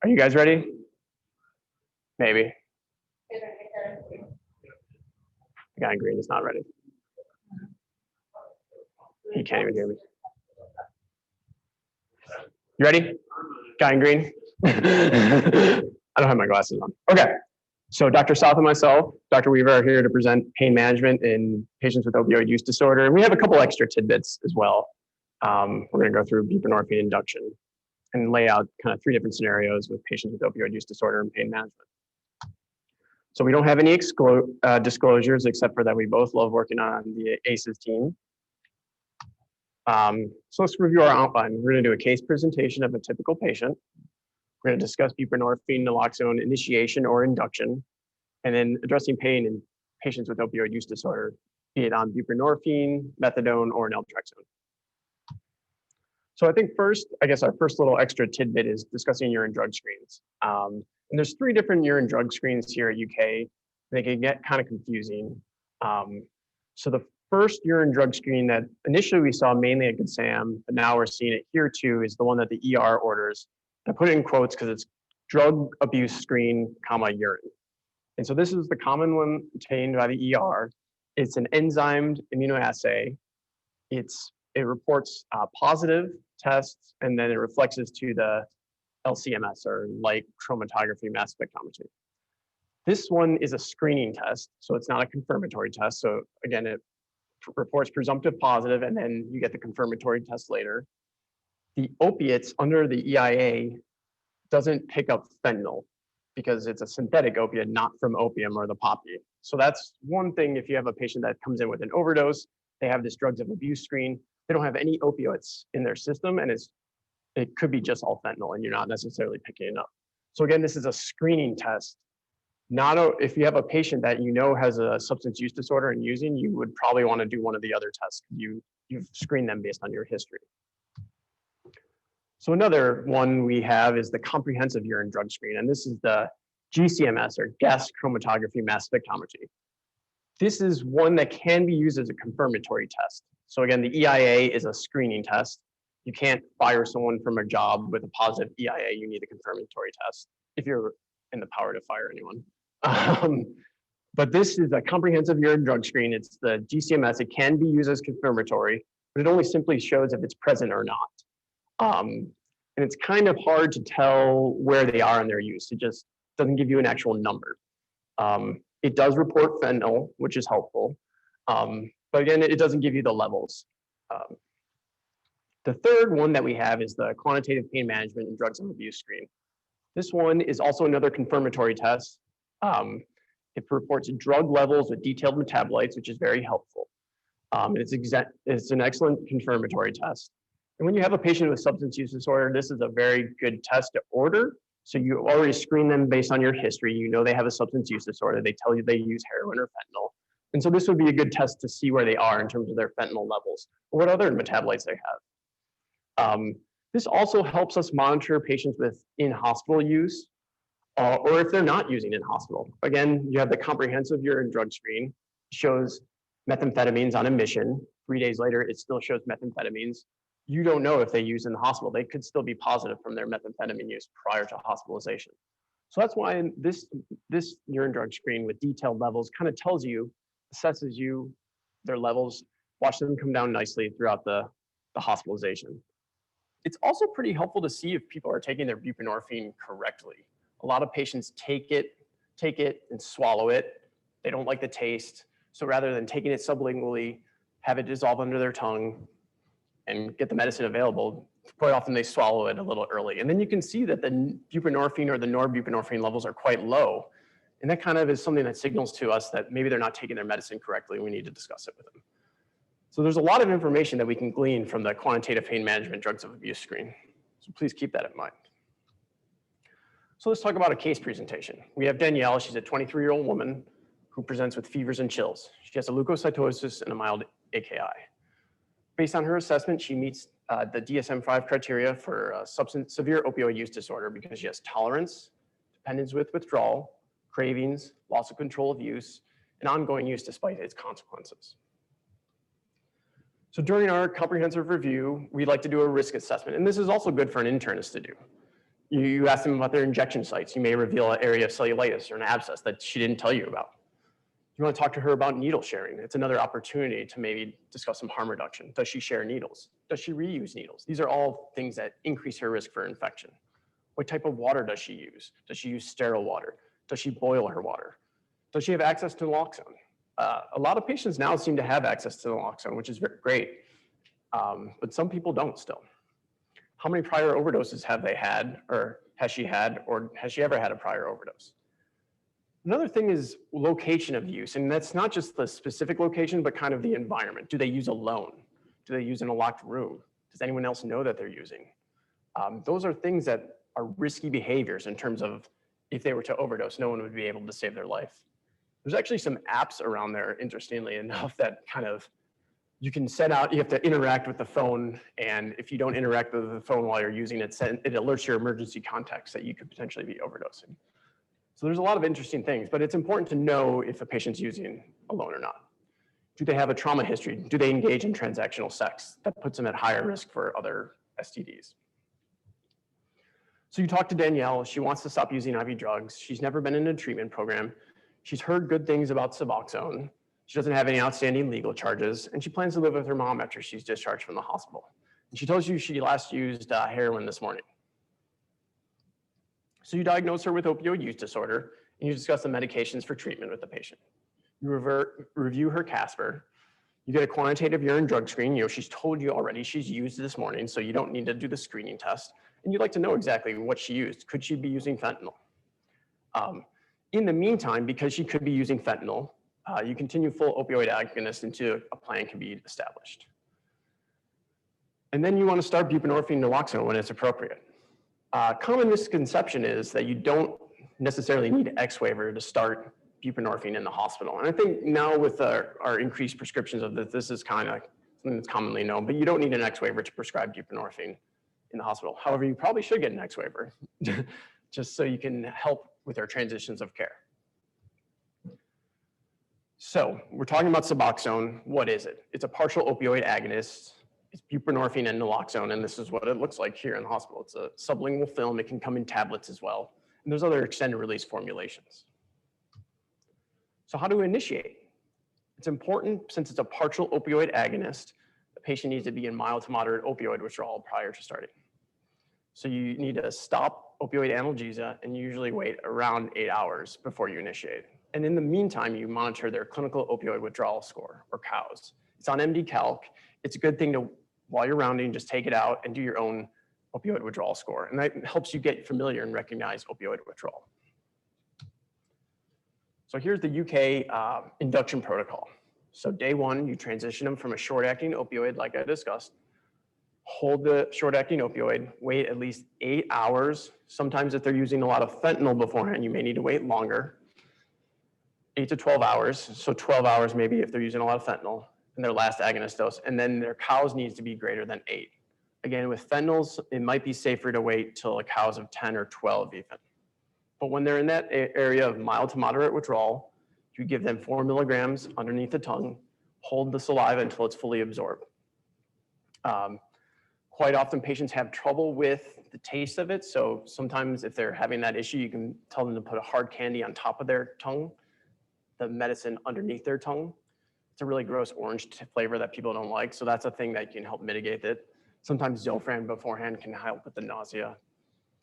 Are you guys ready? Maybe. The guy in green is not ready. He can't even hear me. You ready? Guy in green? I don't have my glasses on. Okay. So Dr. South and myself, Dr. Weaver, are here to present pain management in patients with opioid use disorder. And we have a couple extra tidbits as well. We're going to go through buprenorphine induction and lay out kind of 3 different scenarios with patients with opioid use disorder and pain management. So we don't have any disclosures except for that we both love working on the ACEs team. So let's review our outline. We're going to do a case presentation of a typical patient. We're going to discuss buprenorphine naloxone initiation or induction, and then addressing pain in patients with opioid use disorder, be it on buprenorphine, methadone, or naltrexone. So I think our first little extra tidbit is discussing urine drug screens. And there's 3 different urine drug screens here at UK. They can get kind of confusing. So the first urine drug screen that initially we saw mainly at Good Sam, but now we're seeing it here too, is the one that the ER orders. I put it in quotes because it's drug abuse screen, urine. And so this is the common one obtained by the ER. It's an enzymed immunoassay. It reports positive tests, and then it reflexes to the LCMS, or light chromatography mass spectrometry. This one is a screening test, so it's not a confirmatory test. So again, it reports presumptive positive, and then you get the confirmatory test later. The opiates under the EIA doesn't pick up fentanyl because it's a synthetic opiate, not from opium or the poppy. So that's one thing. If you have a patient that comes in with an overdose, they have this drugs of abuse screen, they don't have any opioids in their system, and it could be just all fentanyl, and you're not necessarily picking it up. So again, this is a screening test. If you have a patient that you know has a substance use disorder and using, you would probably want to do one of the other tests. You've screened them based on your history. So another one we have is the comprehensive urine drug screen, and this is the GCMS, or gas chromatography mass spectrometry. This is one that can be used as a confirmatory test. So again, the EIA is a screening test. You can't fire someone from a job with a positive EIA. You need a confirmatory test if you're in the power to fire anyone. But this is a comprehensive urine drug screen. It's the GCMS. It can be used as confirmatory, but it only simply shows if it's present or not. And it's kind of hard to tell where they are in their use. It just doesn't give you an actual number. It does report fentanyl, which is helpful. But again, it doesn't give you the levels. The third one that we have is the quantitative pain management and drugs of abuse screen. This one is also another confirmatory test. It reports drug levels with detailed metabolites, which is very helpful. It's an excellent confirmatory test. And when you have a patient with substance use disorder, this is a very good test to order. So you already screen them based on your history. You know they have a substance use disorder. They tell you they use heroin or fentanyl. And so this would be a good test to see where they are in terms of their fentanyl levels or what other metabolites they have. This also helps us monitor patients with in-hospital use or if they're not using in hospital. Again, you have the comprehensive urine drug screen, shows methamphetamines on admission. 3 days later, it still shows methamphetamines. You don't know if they use in the hospital. They could still be positive from their methamphetamine use prior to hospitalization. So that's why this urine drug screen with detailed levels kind of tells you, assesses you, their levels, watch them come down nicely throughout the hospitalization. It's also pretty helpful to see if people are taking their buprenorphine correctly. A lot of patients take it and swallow it. They don't like the taste. So rather than taking it sublingually, have it dissolve under their tongue and get the medicine available, quite often they swallow it a little early. And then you can see that the buprenorphine or the norbuprenorphine levels are quite low. And that kind of is something that signals to us that maybe they're not taking their medicine correctly. We need to discuss it with them. So there's a lot of information that we can glean from the quantitative pain management drugs of abuse screen. So please keep that in mind. So let's talk about a case presentation. We have Danielle. She's a 23-year-old woman who presents with fevers and chills. She has a leukocytosis and a mild AKI. Based on her assessment, she meets the DSM-5 criteria for severe opioid use disorder because she has tolerance, dependence with withdrawal, cravings, loss of control of use, and ongoing use despite its consequences. So during our comprehensive review, we like to do a risk assessment, and this is also good for an internist to do. You ask them about their injection sites. You may reveal an area of cellulitis or an abscess that she didn't tell you about. You want to talk to her about needle sharing. It's another opportunity to maybe discuss some harm reduction. Does she share needles? Does she reuse needles? These are all things that increase her risk for infection. What type of water does she use? Does she use sterile water? Does she boil her water? Does she have access to naloxone? A lot of patients now seem to have access to naloxone, which is great, but some people don't still. How many prior overdoses have they had, or has she had, or has she ever had a prior overdose? Another thing is location of use, and that's not just the specific location, but kind of the environment. Do they use alone? Do they use in a locked room? Does anyone else know that they're using? Those are things that are risky behaviors in terms of if they were to overdose, no one would be able to save their life. There's actually some apps around there, interestingly enough, that kind of, you can set out, you have to interact with the phone, and if you don't interact with the phone while you're using it, it alerts your emergency contacts that you could potentially be overdosing. So there's a lot of interesting things, but it's important to know if a patient's using alone or not. Do they have a trauma history? Do they engage in transactional sex? That puts them at higher risk for other STDs. So you talk to Danielle, she wants to stop using IV drugs. She's never been in a treatment program. She's heard good things about Suboxone. She doesn't have any outstanding legal charges, and she plans to live with her mom after she's discharged from the hospital. And she tells you she last used heroin this morning. So you diagnose her with opioid use disorder, and you discuss the medications for treatment with the patient. You review her Casper. You get a quantitative urine drug screen. She's told you already she's used this morning, so you don't need to do the screening test. And you'd like to know exactly what she used. Could she be using fentanyl? In the meantime, because she could be using fentanyl, you continue full opioid agonist until a plan can be established. And then you want to start buprenorphine naloxone when it's appropriate. Common misconception is that you don't necessarily need X waiver to start buprenorphine in the hospital. And I think now with our increased prescriptions of this is kind of something that's commonly known, but you don't need an X waiver to prescribe buprenorphine in the hospital. However, you probably should get an X waiver just so you can help with our transitions of care. So we're talking about Suboxone. What is it? It's a partial opioid agonist. It's buprenorphine and naloxone, and this is what it looks like here in the hospital. It's a sublingual film. It can come in tablets as well. And there's other extended release formulations. So how do we initiate? It's important, since it's a partial opioid agonist, the patient needs to be in mild to moderate opioid withdrawal prior to starting. So you need to stop opioid analgesia and usually wait around 8 hours before you initiate. And in the meantime, you monitor their clinical opioid withdrawal score, or COWS. It's on MD Calc. It's a good thing to, while you're rounding, just take it out and do your own opioid withdrawal score. And that helps you get familiar and recognize opioid withdrawal. So here's the UK induction protocol. So day one, you transition them from a short-acting opioid, like I discussed. Hold the short-acting opioid, wait at least 8 hours. Sometimes if they're using a lot of fentanyl beforehand, you may need to wait longer. 8 to 12 hours, so 12 hours maybe if they're using a lot of fentanyl in their last agonist dose, and then their COWS needs to be greater than 8. Again, with fentanyls, it might be safer to wait till a COWS of 10 or 12 even. But when they're in that area of mild to moderate withdrawal, you give them 4 milligrams underneath the tongue, hold the saliva until it's fully absorbed. Quite often patients have trouble with the taste of it, so sometimes if they're having that issue, you can tell them to put a hard candy on top of their tongue, the medicine underneath their tongue. It's a really gross orange flavor that people don't like, so that's a thing that can help mitigate it. Sometimes Zofran beforehand can help with the nausea.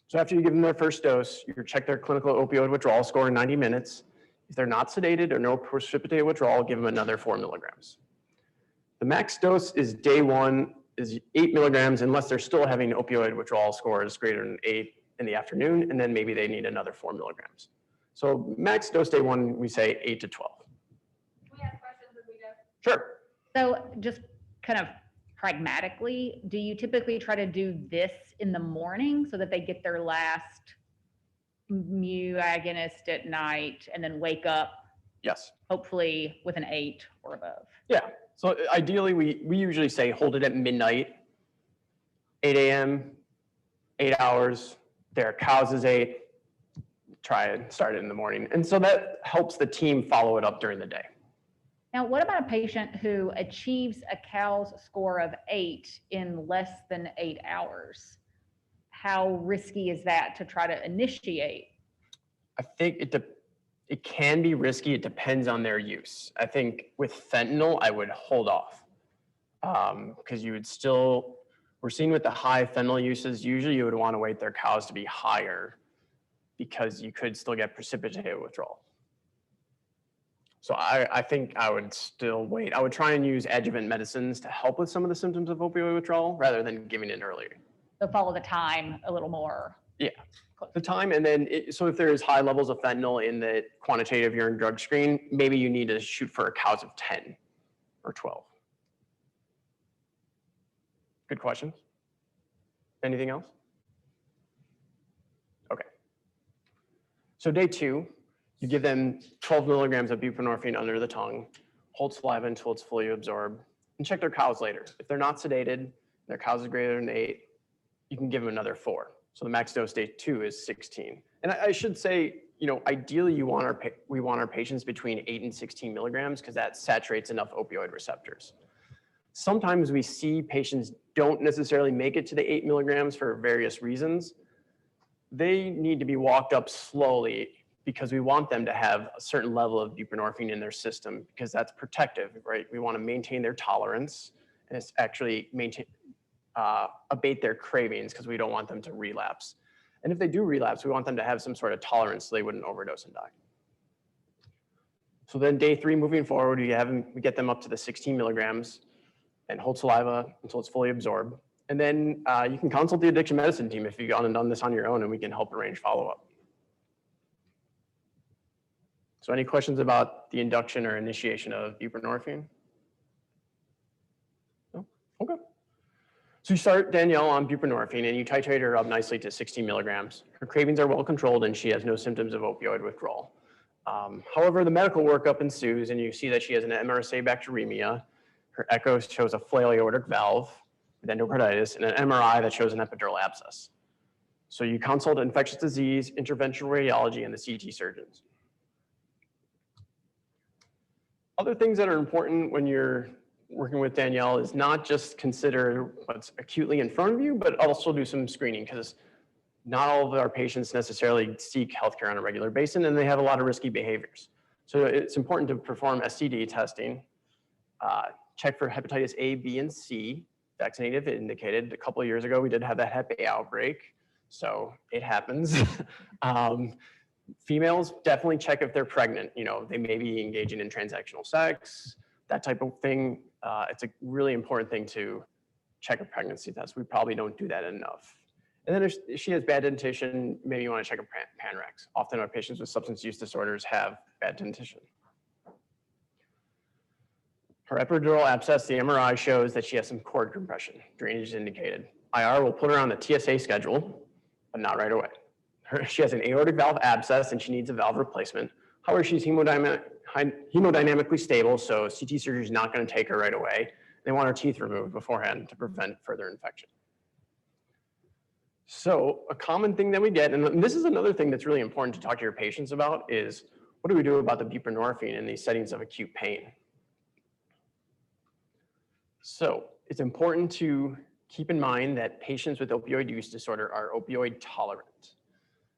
So after you give them their first dose, you check their clinical opioid withdrawal score in 90 minutes. If they're not sedated or no precipitated withdrawal, give them another 4 milligrams. The max dose is day one is 8 milligrams unless they're still having opioid withdrawal scores greater than 8 in the afternoon, and then maybe they need another 4 milligrams. So max dose day one, we say 8 to 12. Can we ask questions as we go? Sure. So just kind of pragmatically, do you typically try to do this in the morning so that they get their last mu agonist at night and then wake up? Yes. Hopefully with an 8 or above. Yeah. So ideally, we usually say hold it at midnight, 8 a.m., 8 hours. Their COWS is 8. Try it, start it in the morning. And so that helps the team follow it up during the day. Now, what about a patient who achieves a COWS score of 8 in less than 8 hours? how risky is that to try to initiate? I think it can be risky. It depends on their use. I think with fentanyl, I would hold off because you would still, we're seeing with the high fentanyl uses, usually you would want to wait their cows to be higher because you could still get precipitated withdrawal. So I think I would still wait. I would try and use adjuvant medicines to help with some of the symptoms of opioid withdrawal rather than giving it earlier. So follow the time a little more. Yeah, the time, and then so if there is high levels of fentanyl in the quantitative urine drug screen, maybe you need to shoot for a cows of 10 or 12. Good questions. Anything else? Okay. So day 2, you give them 12 milligrams of buprenorphine under the tongue, hold saliva until it's fully absorbed, and check their cows later. If they're not sedated, their cows is greater than 8, you can give them another 4. So the max dose day 2 is 16. And I should say, you know, ideally we want our patients between 8 and 16 milligrams because that saturates enough opioid receptors. Sometimes we see patients don't necessarily make it to the 8 milligrams for various reasons. They need to be walked up slowly because we want them to have a certain level of buprenorphine in their system because that's protective, right? We want to maintain their tolerance and it's actually abate their cravings because we don't want them to relapse. And if they do relapse, we want them to have some sort of tolerance so they wouldn't overdose and die. So then day 3 moving forward, we get them up to the 16 milligrams and hold saliva until it's fully absorbed. And then you can consult the addiction medicine team if you've gone and done this on your own and we can help arrange follow-up. So any questions about the induction or initiation of buprenorphine? No? Okay. So you start Danielle on buprenorphine and you titrate her up nicely to 16 milligrams. Her cravings are well controlled and she has no symptoms of opioid withdrawal. However, the medical workup ensues and you see that she has an MRSA bacteremia. Her echo shows a flail aortic valve with endocarditis and an MRI that shows an epidural abscess. So you consult infectious disease, interventional radiology, and the CT surgeons. Other things that are important when you're working with Danielle is not just consider what's acutely in front of you, but also do some screening because not all of our patients necessarily seek healthcare on a regular basis and they have a lot of risky behaviors. So it's important to perform STD testing, check for hepatitis A, B, and C, vaccinated if indicated. A couple of years ago, we did have that Hep A outbreak, so it happens. Females definitely check if they're pregnant. You know, they may be engaging in transactional sex, that type of thing. It's a really important thing to check a pregnancy test. We probably don't do that enough. And then if she has bad dentition, maybe you want to check a pan-rex. Often our patients with substance use disorders have bad dentition. Her epidural abscess, the MRI shows that she has some cord compression. Drainage is indicated. IR will put her on the TSA schedule, but not right away. She has an aortic valve abscess and she needs a valve replacement. However, she's hemodynamically stable, so CT surgery is not going to take her right away. They want her teeth removed beforehand to prevent further infection. So a common thing that we get, and this is another thing that's really important to talk to your patients about, is what do we do about the buprenorphine in these settings of acute pain? So it's important to keep in mind that patients with opioid use disorder are opioid tolerant.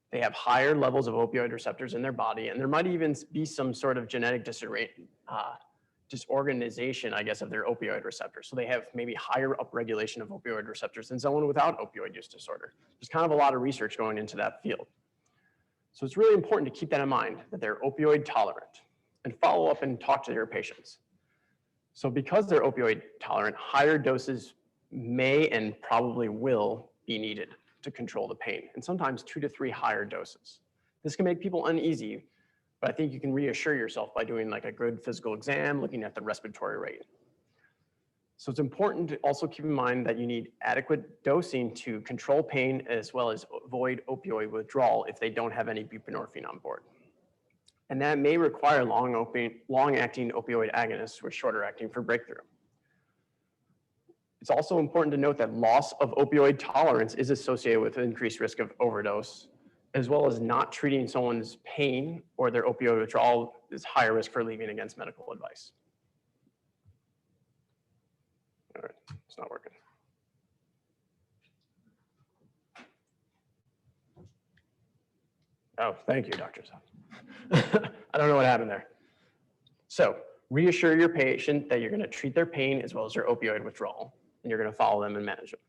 They have higher levels of opioid receptors in their body, and there might even be some sort of genetic disorganization, I guess, of their opioid receptors. So they have maybe higher upregulation of opioid receptors than someone without opioid use disorder. There's kind of a lot of research going into that field. So it's really important to keep that in mind, that they're opioid tolerant, and follow up and talk to their patients. So because they're opioid tolerant, higher doses may and probably will be needed to control the pain, and sometimes 2 to 3 higher doses. This can make people uneasy, but I think you can reassure yourself by doing like a good physical exam, looking at the respiratory rate. So it's important to also keep in mind that you need adequate dosing to control pain as well as avoid opioid withdrawal if they don't have any buprenorphine on board. And that may require long-acting opioid agonists with shorter acting for breakthrough. It's also important to note that loss of opioid tolerance is associated with increased risk of overdose, as well as not treating someone's pain or their opioid withdrawal is higher risk for leaving against medical advice. All right, it's not working. Oh, thank you, Dr. South. I don't know what happened there. So reassure your patient that you're going to treat their pain as well as their opioid withdrawal, and you're going to follow them and manage them.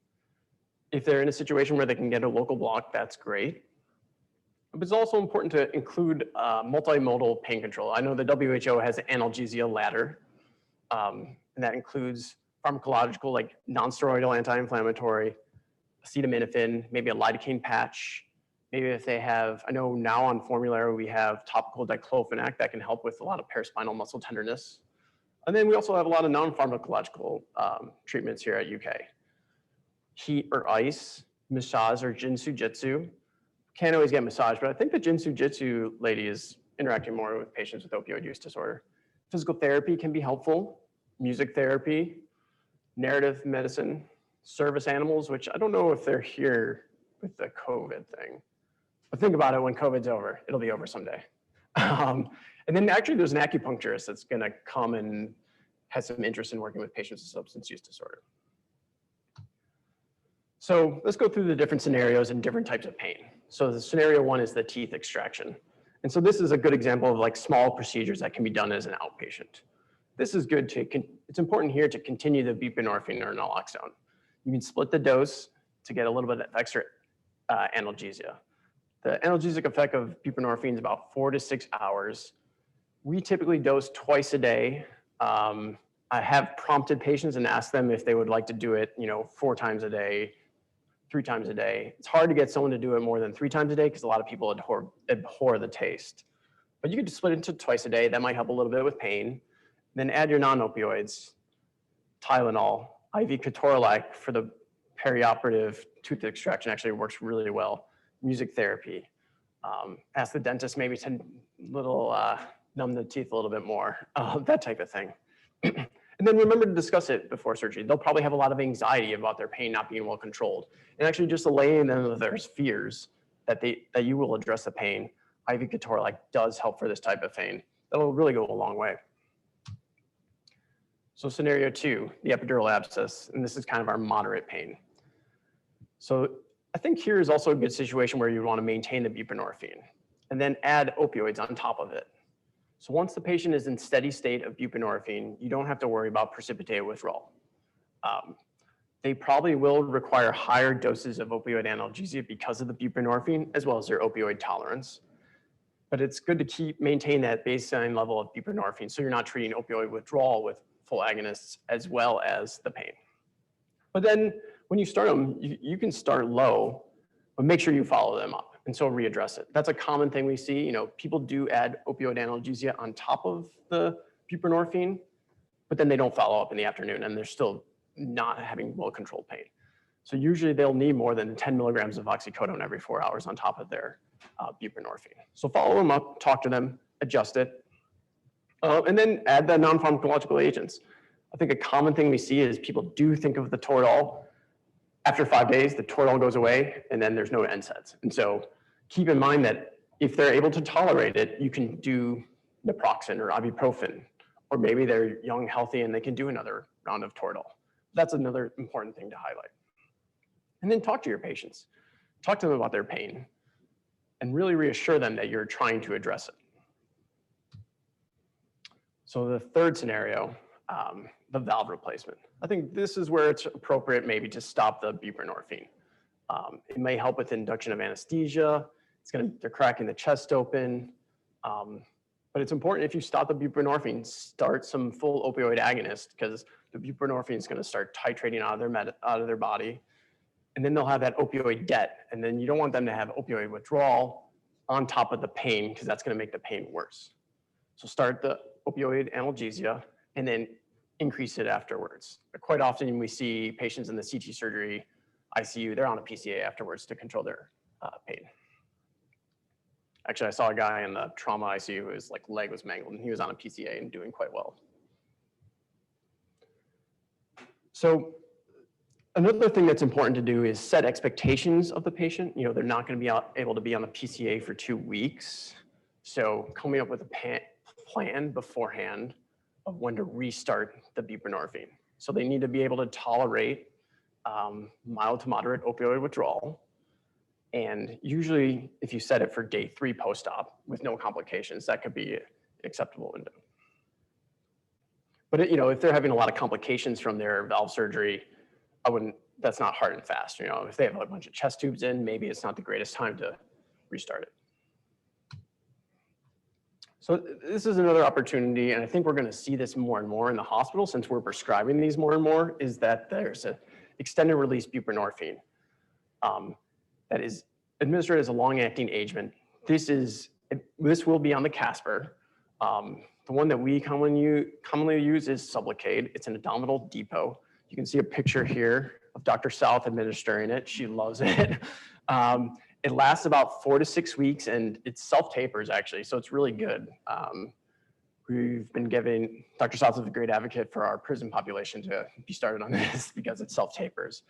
If they're in a situation where they can get a local block, that's great. But it's also important to include multimodal pain control. I know the WHO has an analgesia ladder, and that includes pharmacological, like non-steroidal anti-inflammatory, acetaminophen, maybe a lidocaine patch. Maybe if they have, I know now on formulary we have topical diclofenac that can help with a lot of paraspinal muscle tenderness. And then we also have a lot of non-pharmacological treatments here at UK. Heat or ice, massage or jinsu jitsu. Can't always get massage, but I think the jinsu jitsu lady is interacting more with patients with opioid use disorder. Physical therapy can be helpful, music therapy, narrative medicine, service animals, which I don't know if they're here with the COVID thing. But think about it, when COVID's over, it'll be over someday. And then actually there's an acupuncturist that's gonna come and has some interest in working with patients with substance use disorder. So let's go through the different scenarios and different types of pain. So the scenario one is the teeth extraction. And so this is a good example of like small procedures that can be done as an outpatient. This is good to, it's important here to continue the buprenorphine or naloxone. You can split the dose to get a little bit of extra analgesia. The analgesic effect of buprenorphine is about 4 to 6 hours. We typically dose twice a day. I have prompted patients and asked them if they would like to do it, 4 times a day, 3 times a day. It's hard to get someone to do it more than 3 times a day because a lot of people abhor the taste. But you could just split it into twice a day. That might help a little bit with pain. Then add your non-opioids, Tylenol, IV ketorolac for the perioperative tooth extraction actually works really well. Music therapy. Ask the dentist maybe to numb the teeth a little bit more, that type of thing. And then remember to discuss it before surgery. They'll probably have a lot of anxiety about their pain not being well controlled. And actually just allaying them of their fears that you will address the pain. IV ketorolac does help for this type of pain. That'll really go a long way. So scenario 2, the epidural abscess, and this is kind of our moderate pain. So I think here is also a good situation where you want to maintain the buprenorphine and then add opioids on top of it. So once the patient is in steady state of buprenorphine, you don't have to worry about precipitated withdrawal. They probably will require higher doses of opioid analgesia because of the buprenorphine as well as their opioid tolerance. But it's good to maintain that baseline level of buprenorphine so you're not treating opioid withdrawal with full agonists as well as the pain. But then when you start them, you can start low, but make sure you follow them up and so readdress it. That's a common thing we see. People do add opioid analgesia on top of the buprenorphine, but then they don't follow up in the afternoon and they're still not having well-controlled pain. So usually they'll need more than 10 milligrams of oxycodone every 4 hours on top of their buprenorphine. So follow them up, talk to them, adjust it, and then add the non-pharmacological agents. I think a common thing we see is people do think of the Toradol. After 5 days, the Toradol goes away, and then there's no NSAIDs. And so keep in mind that if they're able to tolerate it, you can do naproxen or ibuprofen, or maybe they're young, healthy, and they can do another round of Toradol. That's another important thing to highlight. And then talk to your patients. Talk to them about their pain, and really reassure them that you're trying to address it. So the third scenario, the valve replacement. I think this is where it's appropriate maybe to stop the buprenorphine. It may help with induction of anesthesia. They're cracking the chest open. But it's important if you stop the buprenorphine, start some full opioid agonist because the buprenorphine is going to start titrating out of their body. And then they'll have that opioid debt. And then you don't want them to have opioid withdrawal on top of the pain because that's going to make the pain worse. So start the opioid analgesia and then increase it afterwards. But quite often we see patients in the CT surgery ICU, they're on a PCA afterwards to control their pain. Actually, I saw a guy in the trauma ICU whose leg was mangled and he was on a PCA and doing quite well. So another thing that's important to do is set expectations of the patient. They're not going to be able to be on the PCA for 2 weeks. So coming up with a plan beforehand of when to restart the buprenorphine. So they need to be able to tolerate mild to moderate opioid withdrawal. And usually if you set it for day 3 post-op with no complications, that could be an acceptable window. But if they're having a lot of complications from their valve surgery, that's not hard and fast. If they have a bunch of chest tubes in, maybe it's not the greatest time to restart it. So this is another opportunity, and I think we're going to see this more and more in the hospital since we're prescribing these more and more, is that there's an extended release buprenorphine that is administered as a long-acting agent. This will be on the Casper. The one that we commonly use is Sublocade. It's an abdominal depot. You can see a picture here of Dr. South administering it. She loves it. It lasts about 4 to 6 weeks, and it self-tapers actually, so it's really good. We've been giving, Dr. South is a great advocate for our prison population to be started on this because it self-tapers.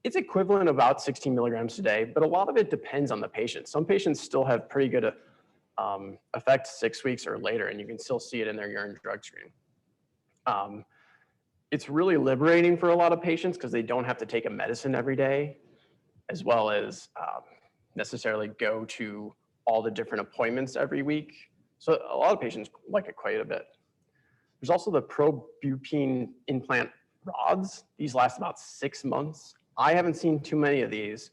It's equivalent about 16 milligrams a day, but a lot of it depends on the patient. Some patients still have pretty good effect 6 weeks or later, and you can still see it in their urine drug screen. It's really liberating for a lot of patients because they don't have to take a medicine every day, as well as necessarily go to all the different appointments every week. So a lot of patients like it quite a bit. There's also the probupine implant rods. These last about 6 months. I haven't seen too many of these.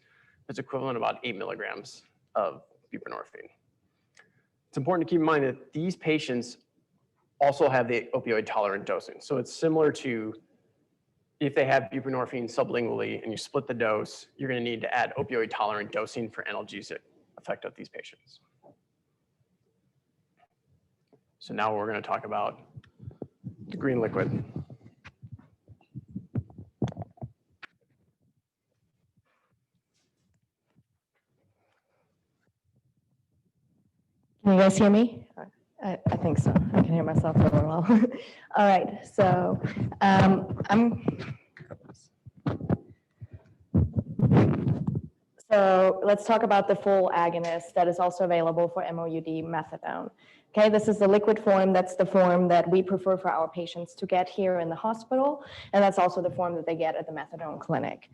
It's equivalent to about 8 milligrams of buprenorphine. It's important to keep in mind that these patients also have the opioid tolerant dosing. So it's similar to if they have buprenorphine sublingually and you split the dose, you're going to need to add opioid tolerant dosing for analgesic effect of these patients. So now we're going to talk about the green liquid. Can you guys hear me? I think so. I can hear myself really well. All right, so let's talk about the full agonist that is also available for MOUD methadone. Okay, this is the liquid form. That's the form that we prefer for our patients to get here in the hospital, and that's also the form that they get at the methadone clinic.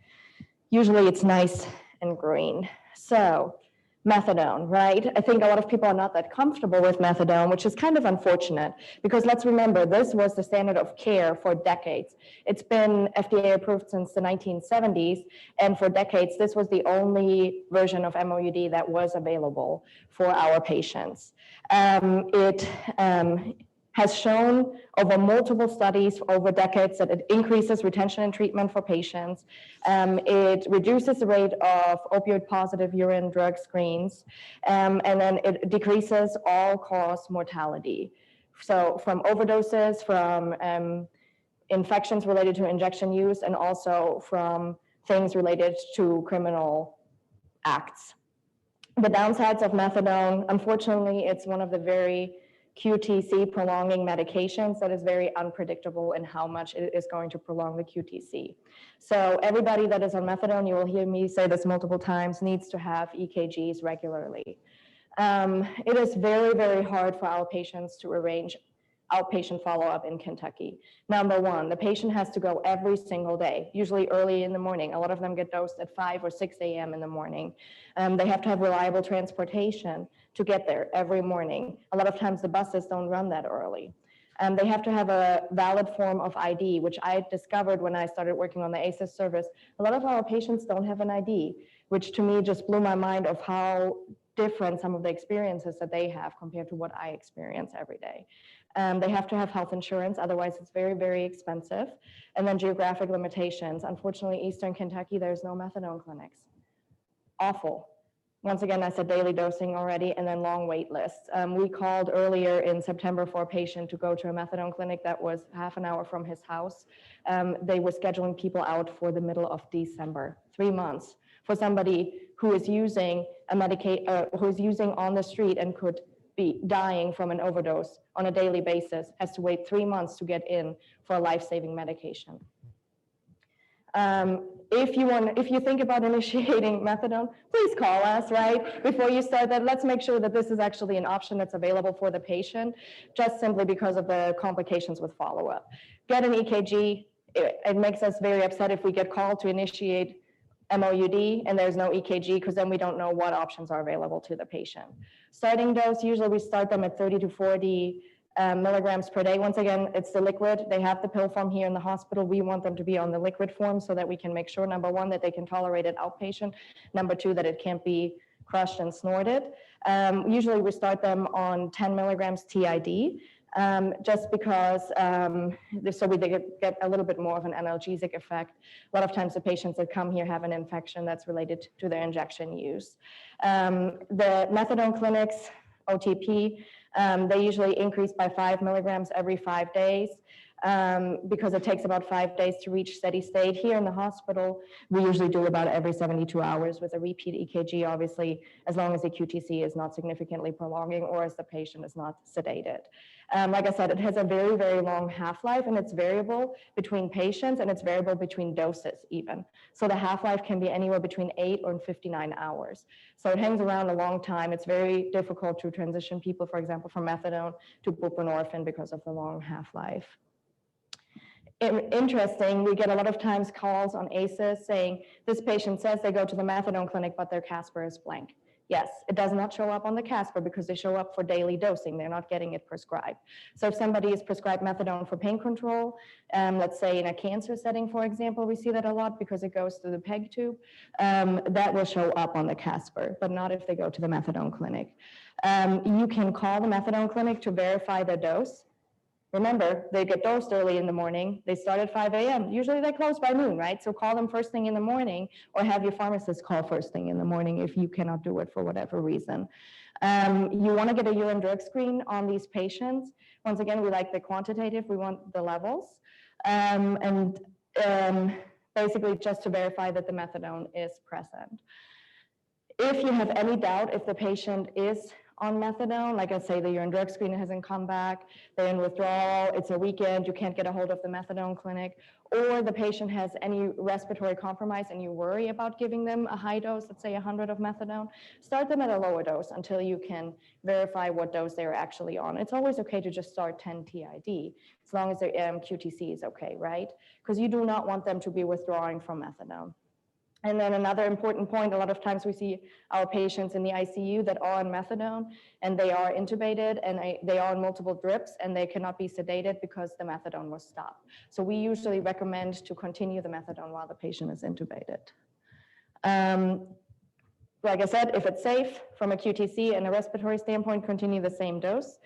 Usually it's nice and green. So methadone, right? I think a lot of people are not that comfortable with methadone, which is kind of unfortunate because let's remember, this was the standard of care for decades. It's been FDA approved since the 1970s, and for decades, this was the only version of MOUD that was available for our patients. It has shown over multiple studies over decades that it increases retention and treatment for patients. It reduces the rate of opioid-positive urine drug screens, and then it decreases all-cause mortality. So from overdoses, from infections related to injection use, and also from things related to criminal acts. The downsides of methadone, unfortunately, it's one of the very QTC prolonging medications that is very unpredictable in how much it is going to prolong the QTC. So everybody that is on methadone, you will hear me say this multiple times, needs to have EKGs regularly. It is very, very hard for our patients to arrange outpatient follow-up in Kentucky. Number one, the patient has to go every single day, usually early in the morning. A lot of them get dosed at 5 or 6 a.m. in the morning. They have to have reliable transportation to get there every morning. A lot of times the buses don't run that early. They have to have a valid form of ID, which I discovered when I started working on the ACES service. A lot of our patients don't have an ID, which to me just blew my mind of how different some of the experiences that they have compared to what I experience every day. They have to have health insurance, otherwise it's very, very expensive. And then geographic limitations. Unfortunately, Eastern Kentucky, there's no methadone clinics. Awful. Once again, I said daily dosing already, and then long wait lists. We called earlier in September for a patient to go to a methadone clinic that was half an hour from his house. They were scheduling people out for the middle of December, 3 months, for somebody who is using who is using on the street and could be dying from an overdose on a daily basis, has to wait 3 months to get in for a life-saving medication. If you think about initiating methadone, please call us, right? Before you start that, let's make sure that this is actually an option that's available for the patient, just simply because of the complications with follow-up. Get an EKG. It makes us very upset if we get called to initiate MOUD, and there's no EKG because then we don't know what options are available to the patient. Starting dose, usually we start them at 30 to 40 milligrams per day. Once again, it's the liquid. They have the pill form here in the hospital. We want them to be on the liquid form so that we can make sure, number one, that they can tolerate it outpatient. Number two, that it can't be crushed and snorted. Usually we start them on 10 milligrams TID. Just because, so we get a little bit more of an analgesic effect. A lot of times the patients that come here have an infection that's related to their injection use. The methadone clinics, OTP, they usually increase by 5 milligrams every 5 days. Because it takes about 5 days to reach steady state. Here in the hospital, we usually do about every 72 hours with a repeat EKG, obviously, as long as the QTC is not significantly prolonging or as the patient is not sedated. Like I said, it has a very, very long half-life, and it's variable between patients, and it's variable between doses even. So the half-life can be anywhere between 8 or 59 hours. So it hangs around a long time. It's very difficult to transition people, for example, from methadone to buprenorphine because of the long half-life. Interesting, we get a lot of times calls on ACEs saying, this patient says they go to the methadone clinic, but their Casper is blank. Yes, it does not show up on the Casper because they show up for daily dosing. They're not getting it prescribed. So if somebody is prescribed methadone for pain control, let's say in a cancer setting, for example, we see that a lot because it goes through the PEG tube, that will show up on the Casper, but not if they go to the methadone clinic. You can call the methadone clinic to verify their dose. Remember, they get dosed early in the morning. They start at 5 a.m. Usually they close by noon, right? So call them first thing in the morning, or have your pharmacist call first thing in the morning if you cannot do it for whatever reason. You want to get a urine drug screen on these patients. Once again, we like the quantitative. We want the levels. Basically just to verify that the methadone is present. If you have any doubt if the patient is on methadone, like I say, the urine drug screen hasn't come back, they're in withdrawal, it's a weekend, you can't get a hold of the methadone clinic, or the patient has any respiratory compromise and you worry about giving them a high dose, let's say 100 of methadone, start them at a lower dose until you can verify what dose they're actually on. It's always okay to just start 10 TID, as long as their QTC is okay, right? Because you do not want them to be withdrawing from methadone. And then another important point, a lot of times we see our patients in the ICU that are on methadone and they are intubated and they are on multiple drips and they cannot be sedated because the methadone was stopped. So we usually recommend to continue the methadone while the patient is intubated. Like I said, if it's safe from a QTC and a respiratory standpoint, continue the same dose.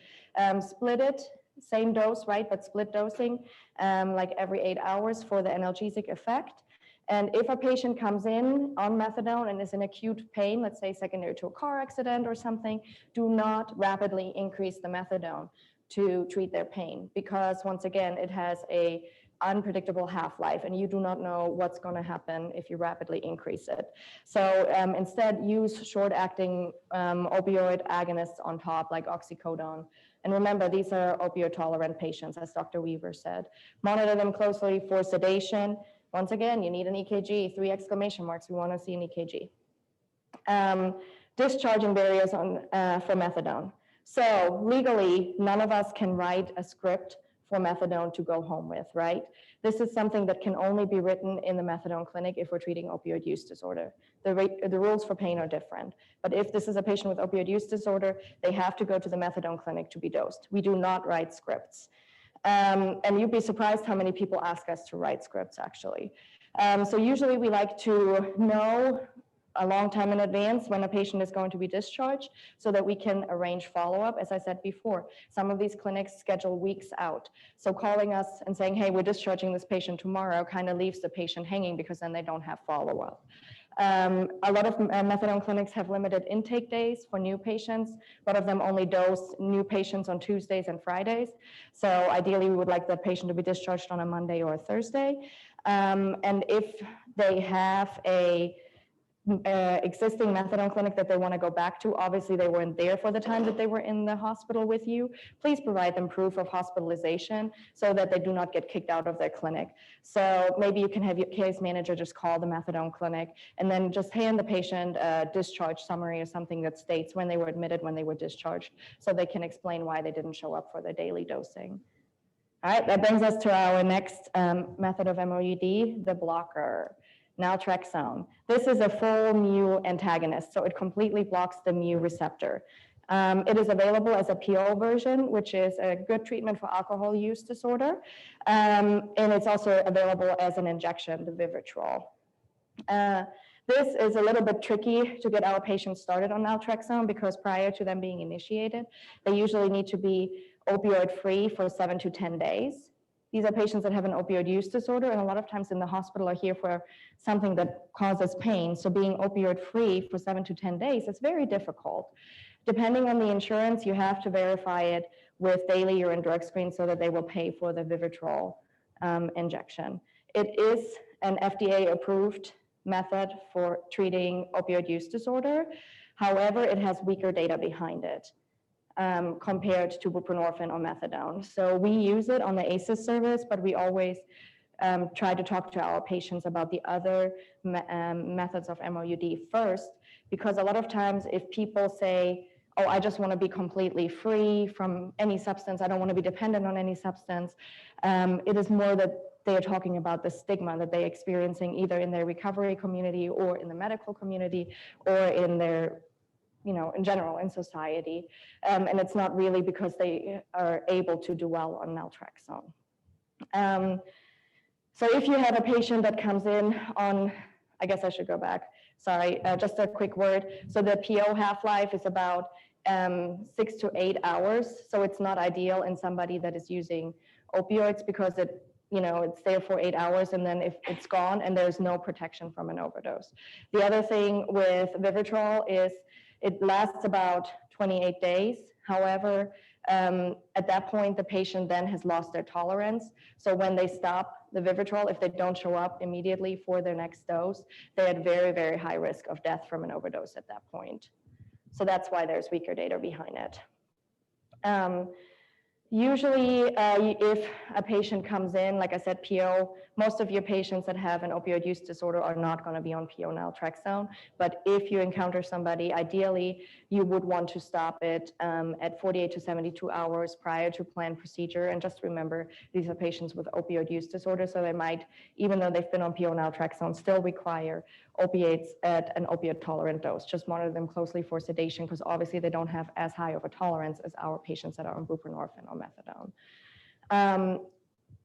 Split it, same dose, right, but split dosing like every 8 hours for the analgesic effect. And if a patient comes in on methadone and is in acute pain, let's say secondary to a car accident or something, do not rapidly increase the methadone to treat their pain, because once again, it has a unpredictable half-life and you do not know what's going to happen if you rapidly increase it. So instead use short-acting opioid agonists on top, like oxycodone. And remember, these are opioid-tolerant patients, as Dr. Weaver said. Monitor them closely for sedation. Once again, you need an EKG, 3 exclamation marks. We want to see an EKG. Discharging barriers for methadone. So legally, none of us can write a script for methadone to go home with, right? This is something that can only be written in the methadone clinic if we're treating opioid use disorder. The rules for pain are different. But if this is a patient with opioid use disorder, they have to go to the methadone clinic to be dosed. We do not write scripts. And you'd be surprised how many people ask us to write scripts, actually. So usually we like to know a long time in advance when a patient is going to be discharged so that we can arrange follow-up. As I said before, some of these clinics schedule weeks out. So calling us and saying, hey, we're discharging this patient tomorrow kind of leaves the patient hanging because then they don't have follow-up. A lot of methadone clinics have limited intake days for new patients. A lot of them only dose new patients on Tuesdays and Fridays. So ideally, we would like the patient to be discharged on a Monday or a Thursday. And if they have a existing methadone clinic that they want to go back to, obviously they weren't there for the time that they were in the hospital with you, please provide them proof of hospitalization so that they do not get kicked out of their clinic. So maybe you can have your case manager just call the methadone clinic and then just hand the patient a discharge summary or something that states when they were admitted, when they were discharged, so they can explain why they didn't show up for their daily dosing. All right, that brings us to our next method of MOUD, the blocker. naltrexone. This is a full mu antagonist, so it completely blocks the mu receptor. It is available as a PO version, which is a good treatment for alcohol use disorder. And it's also available as an injection, the Vivitrol. This is a little bit tricky to get our patients started on naltrexone because prior to them being initiated, they usually need to be opioid-free for 7 to 10 days. These are patients that have an opioid use disorder, and a lot of times in the hospital are here for something that causes pain. So being opioid-free for 7 to 10 days, it's very difficult. Depending on the insurance, you have to verify it with daily urine drug screens so that they will pay for the Vivitrol injection. It is an FDA-approved method for treating opioid use disorder. However, it has weaker data behind it compared to buprenorphine or methadone. So we use it on the ACEs service, but we always try to talk to our patients about the other methods of MOUD first, because a lot of times if people say, oh, I just want to be completely free from any substance, I don't want to be dependent on any substance, it is more that they are talking about the stigma that they're experiencing either in their recovery community or in the medical community or in their, in general in society. And it's not really because they are able to do well on naltrexone. So if you have a patient that comes in on, I guess I should go back, sorry, just a quick word. So the PO half-life is about 6 to 8 hours. So it's not ideal in somebody that is using opioids because it's there for 8 hours and then if it's gone and there's no protection from an overdose. The other thing with Vivitrol is it lasts about 28 days. However, at that point, the patient then has lost their tolerance. So when they stop the Vivitrol, if they don't show up immediately for their next dose, they're at very, very high risk of death from an overdose at that point. So that's why there's weaker data behind it. Usually, if a patient comes in, like I said, PO, most of your patients that have an opioid use disorder are not going to be on PO naltrexone. But if you encounter somebody, ideally, you would want to stop it at 48 to 72 hours prior to planned procedure. And just remember, these are patients with opioid use disorder, so they might, even though they've been on PO naltrexone, still require opiates at an opioid tolerant dose. Just monitor them closely for sedation because obviously they don't have as high of a tolerance as our patients that are on buprenorphine or methadone.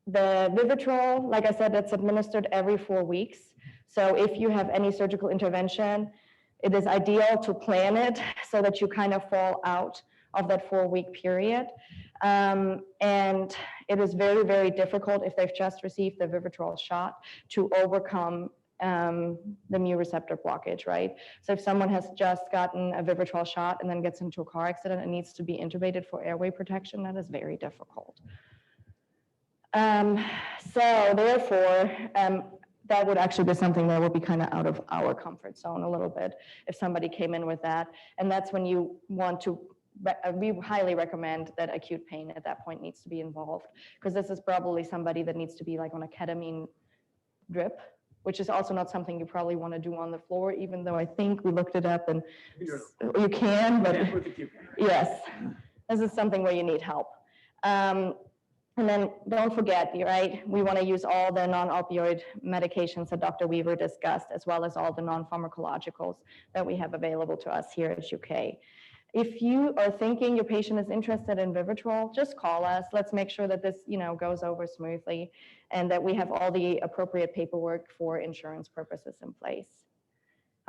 The Vivitrol, like I said, it's administered every 4 weeks. So if you have any surgical intervention, it is ideal to plan it so that you kind of fall out of that 4-week period. And it is very, very difficult if they've just received the Vivitrol shot to overcome the mu receptor blockage, right? So if someone has just gotten a Vivitrol shot and then gets into a car accident and needs to be intubated for airway protection, that is very difficult. So therefore, that would actually be something that would be kind of out of our comfort zone a little bit if somebody came in with that. And that's when you want to, we highly recommend that acute pain at that point needs to be involved, because this is probably somebody that needs to be like on a ketamine drip, which is also not something you probably want to do on the floor, even though I think we looked it up and you can, but yes, this is something where you need help. And then don't forget, right, we want to use all the non-opioid medications that Dr. Weaver discussed, as well as all the non-pharmacologicals that we have available to us here at UK. If you are thinking your patient is interested in Vivitrol, just call us. Let's make sure that this, goes over smoothly and that we have all the appropriate paperwork for insurance purposes in place.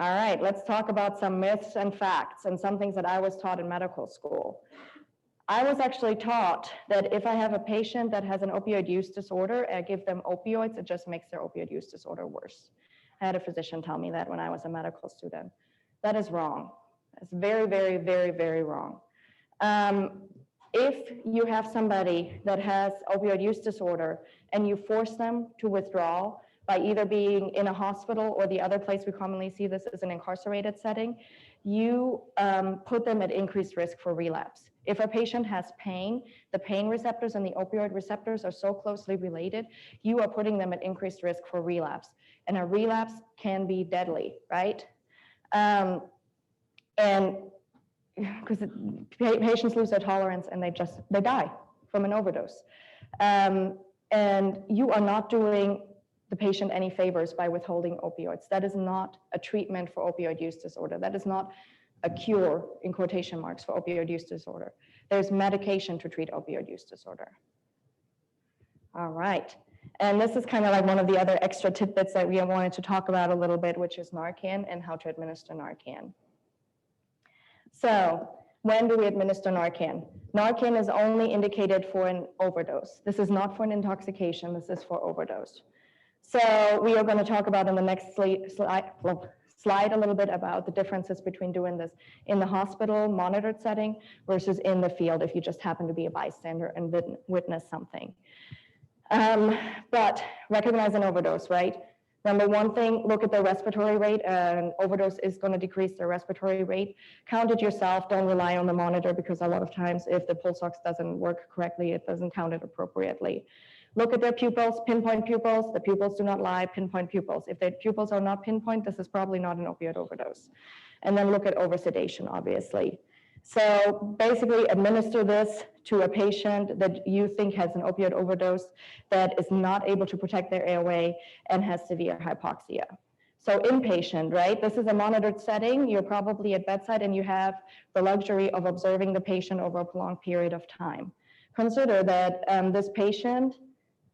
All right, let's talk about some myths and facts and some things that I was taught in medical school. I was actually taught that if I have a patient that has an opioid use disorder, I give them opioids, it just makes their opioid use disorder worse. I had a physician tell me that when I was a medical student. That is wrong. That's very, very, very, very wrong. If you have somebody that has opioid use disorder and you force them to withdraw by either being in a hospital or the other place we commonly see this is an incarcerated setting, you put them at increased risk for relapse. If a patient has pain, the pain receptors and the opioid receptors are so closely related, you are putting them at increased risk for relapse. And a relapse can be deadly, right? And because patients lose their tolerance and they die from an overdose. And you are not doing the patient any favors by withholding opioids. That is not a treatment for opioid use disorder. That is not a cure, in quotation marks, for opioid use disorder. There's medication to treat opioid use disorder. All right. And this is kind of like one of the other extra tidbits that we wanted to talk about a little bit, which is Narcan and how to administer Narcan. So when do we administer Narcan? Narcan is only indicated for an overdose. This is not for an intoxication. This is for overdose. So we are going to talk about in the next slide a little bit about the differences between doing this in the hospital monitored setting versus in the field if you just happen to be a bystander and witness something. But recognize an overdose, right? Number one thing, look at their respiratory rate. An overdose is going to decrease their respiratory rate. Count it yourself. Don't rely on the monitor because a lot of times if the pulse ox doesn't work correctly, it doesn't count it appropriately. Look at their pupils, pinpoint pupils. The pupils do not lie, pinpoint pupils. If their pupils are not pinpoint, this is probably not an opioid overdose. And then look at oversedation, obviously. So basically administer this to a patient that you think has an opioid overdose that is not able to protect their airway and has severe hypoxia. So inpatient, right? This is a monitored setting. You're probably at bedside and you have the luxury of observing the patient over a prolonged period of time. Consider that this patient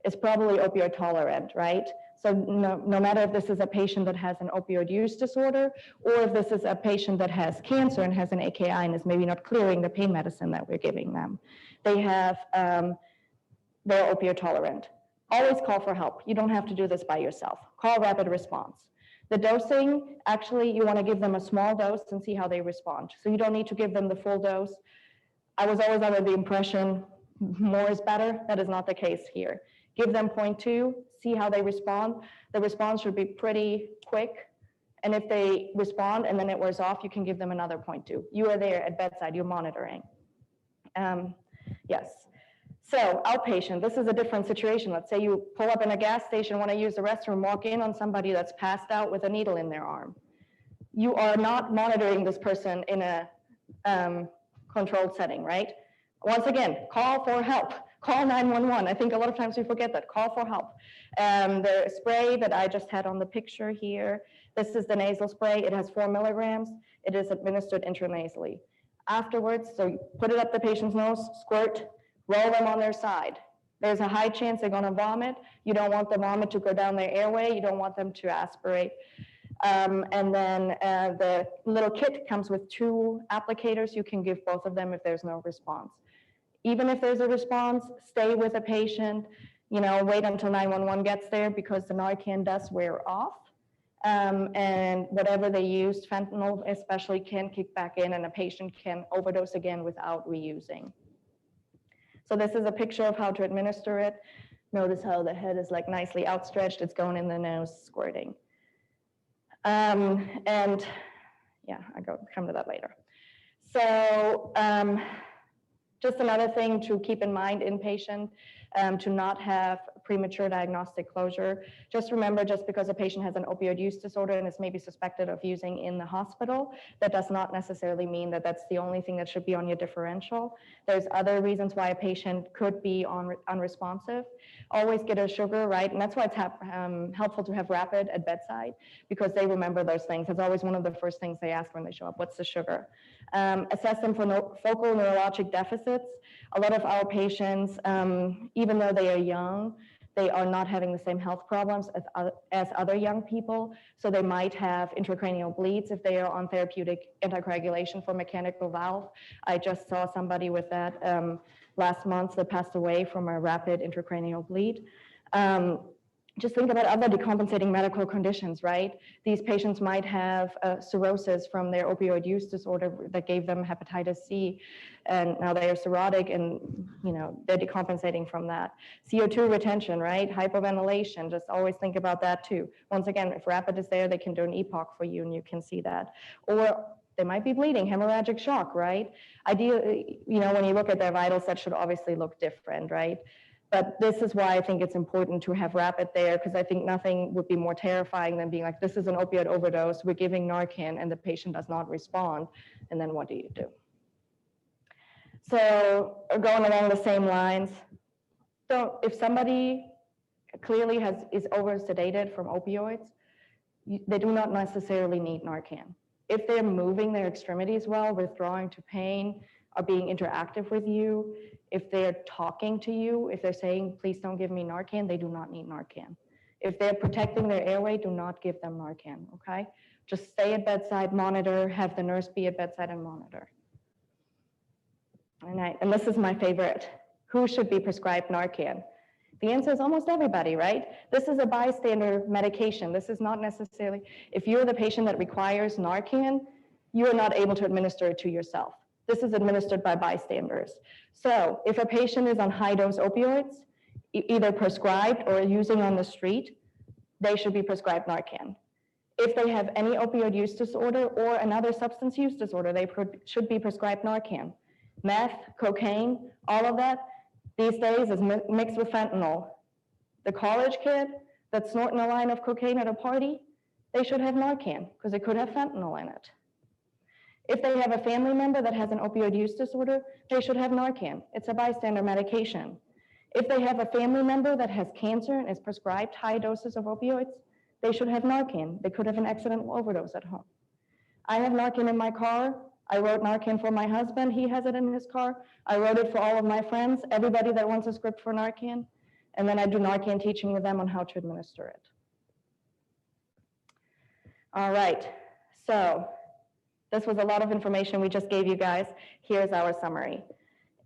is probably opioid tolerant, right? So no matter if this is a patient that has an opioid use disorder or if this is a patient that has cancer and has an AKI and is maybe not clearing the pain medicine that we're giving them, they're opioid tolerant. Always call for help. You don't have to do this by yourself. Call rapid response. The dosing, actually, you want to give them a small dose and see how they respond. So you don't need to give them the full dose. I was always under the impression more is better. That is not the case here. Give them 0.2, see how they respond. The response should be pretty quick. And if they respond and then it wears off, you can give them another 0.2. You are there at bedside, you're monitoring. Yes. So outpatient, this is a different situation. Let's say you pull up in a gas station, want to use the restroom, walk in on somebody that's passed out with a needle in their arm. You are not monitoring this person in a controlled setting, right? Once again, call for help. Call 911. I think a lot of times we forget that. Call for help. The spray that I just had on the picture here, this is the nasal spray. It has 4 milligrams. It is administered intranasally. Afterwards, so you put it up the patient's nose, squirt, roll them on their side. There's a high chance they're going to vomit. You don't want the vomit to go down their airway. You don't want them to aspirate. And then the little kit comes with 2 applicators. You can give both of them if there's no response. Even if there's a response, stay with a patient, wait until 911 gets there because the Narcan does wear off. And whatever they used, fentanyl especially, can kick back in and a patient can overdose again without reusing. So this is a picture of how to administer it. Notice how the head is like nicely outstretched. It's going in the nose, squirting. And yeah, come to that later. So just another thing to keep in mind inpatient, to not have premature diagnostic closure. Just remember, just because a patient has an opioid use disorder and is maybe suspected of using in the hospital, that does not necessarily mean that that's the only thing that should be on your differential. There's other reasons why a patient could be unresponsive. Always get a sugar, right? And that's why it's helpful to have rapid at bedside, because they remember those things. It's always one of the first things they ask when they show up. What's the sugar? Assess them for focal neurologic deficits. A lot of our patients, even though they are young, they are not having the same health problems as other young people. So they might have intracranial bleeds if they are on therapeutic anticoagulation for mechanical valve. I just saw somebody with that last month that passed away from a rapid intracranial bleed. Just think about other decompensating medical conditions, right? These patients might have cirrhosis from their opioid use disorder that gave them hepatitis C, and now they are cirrhotic and they're decompensating from that. CO2 retention, right? Hypoventilation, just always think about that too. Once again, if rapid is there, they can do an epoch for you and you can see that. Or they might be bleeding, hemorrhagic shock, right? Ideally, when you look at their vitals, that should obviously look different, right? But this is why I think it's important to have rapid there, because I think nothing would be more terrifying than being like, this is an opioid overdose, we're giving Narcan and the patient does not respond, and then what do you do? So going along the same lines, if somebody clearly is over-sedated from opioids, they do not necessarily need Narcan. If they're moving their extremities well, withdrawing to pain, are being interactive with you, if they're talking to you, if they're saying, please don't give me Narcan, they do not need Narcan. If they're protecting their airway, do not give them Narcan, okay? Just stay at bedside, monitor, have the nurse be at bedside and monitor. And this is my favorite. Who should be prescribed Narcan? The answer is almost everybody, right? This is a bystander medication. This is not necessarily, if you're the patient that requires Narcan, you are not able to administer it to yourself. This is administered by bystanders. So if a patient is on high-dose opioids, either prescribed or using on the street, they should be prescribed Narcan. If they have any opioid use disorder or another substance use disorder, they should be prescribed Narcan. Meth, cocaine, all of that, these days is mixed with fentanyl. The college kid that's snorting a line of cocaine at a party, they should have Narcan because it could have fentanyl in it. If they have a family member that has an opioid use disorder, they should have Narcan. It's a bystander medication. If they have a family member that has cancer and is prescribed high doses of opioids, they should have Narcan. They could have an accidental overdose at home. I have Narcan in my car. I wrote Narcan for my husband. He has it in his car. I wrote it for all of my friends, everybody that wants a script for Narcan. And then I do Narcan teaching with them on how to administer it. All right, so this was a lot of information we just gave you guys. Here's our summary.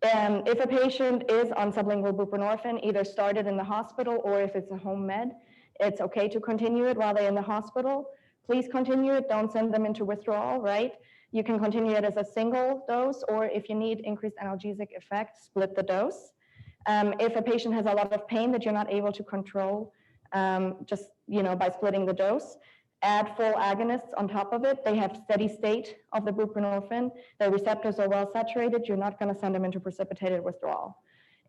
If a patient is on sublingual buprenorphine, either started in the hospital or if it's a home med, it's okay to continue it while they're in the hospital. Please continue it, don't send them into withdrawal, right? You can continue it as a single dose, or if you need increased analgesic effect, split the dose. If a patient has a lot of pain that you're not able to control, just by splitting the dose, add full agonists on top of it. They have steady state of the buprenorphine. The receptors are well saturated. You're not going to send them into precipitated withdrawal.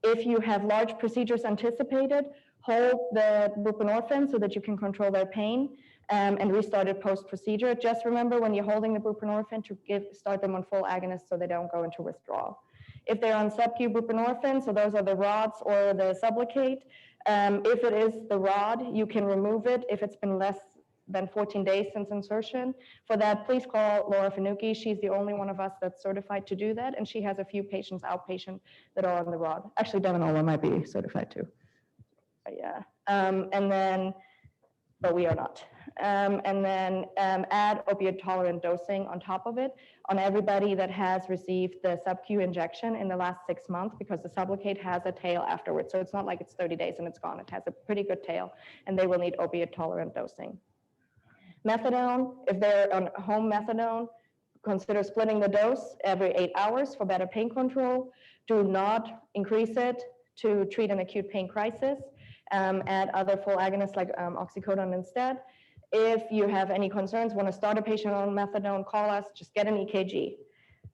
If you have large procedures anticipated, hold the buprenorphine so that you can control their pain and restart it post-procedure. Just remember when you're holding the buprenorphine to start them on full agonists so they don't go into withdrawal. If they're on sub-Q buprenorphine, so those are the rods or the Sublocade, if it is the rod, you can remove it if it's been less than 14 days since insertion. For that, please call Laura Finucchi. She's the only one of us that's certified to do that, and she has a few patients, outpatient, that are on the rod. Actually, Devinola might be certified too. But yeah, but we are not. And then add opioid tolerant dosing on top of it on everybody that has received the sub-Q injection in the last 6 months, because the Sublocade has a tail afterwards. So it's not like it's 30 days and it's gone. It has a pretty good tail, and they will need opioid tolerant dosing. Methadone, if they're on home methadone, consider splitting the dose every 8 hours for better pain control. Do not increase it to treat an acute pain crisis. Add other full agonists like oxycodone instead. If you have any concerns, want to start a patient on methadone, call us, just get an EKG.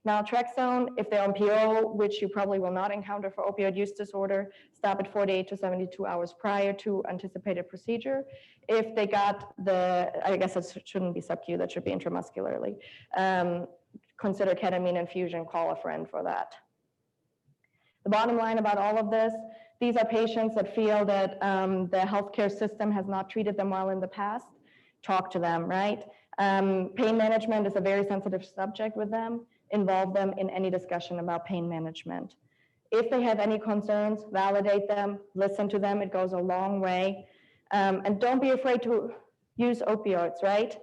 Naltrexone, if they're on PO, which you probably will not encounter for opioid use disorder, stop at 48 to 72 hours prior to anticipated procedure. If they got I guess it shouldn't be sub-Q, that should be intramuscularly. Consider ketamine infusion, call a friend for that. The bottom line about all of this, these are patients that feel that the healthcare system has not treated them well in the past. Talk to them, right? Pain management is a very sensitive subject with them. Involve them in any discussion about pain management. If they have any concerns, validate them, listen to them. It goes a long way. And don't be afraid to use opioids, right?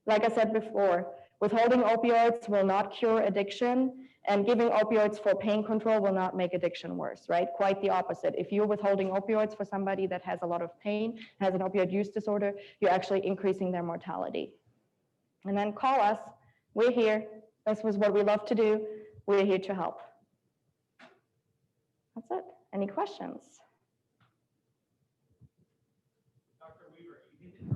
Like I said before, withholding opioids will not cure addiction, and giving opioids for pain control will not make addiction worse, right? Quite the opposite. If you're withholding opioids for somebody that has a lot of pain, has an opioid use disorder, you're actually increasing their mortality. And then call us. We're here. This was what we love to do. We're here to help. That's it. Any questions? Dr. Weaver, you hinted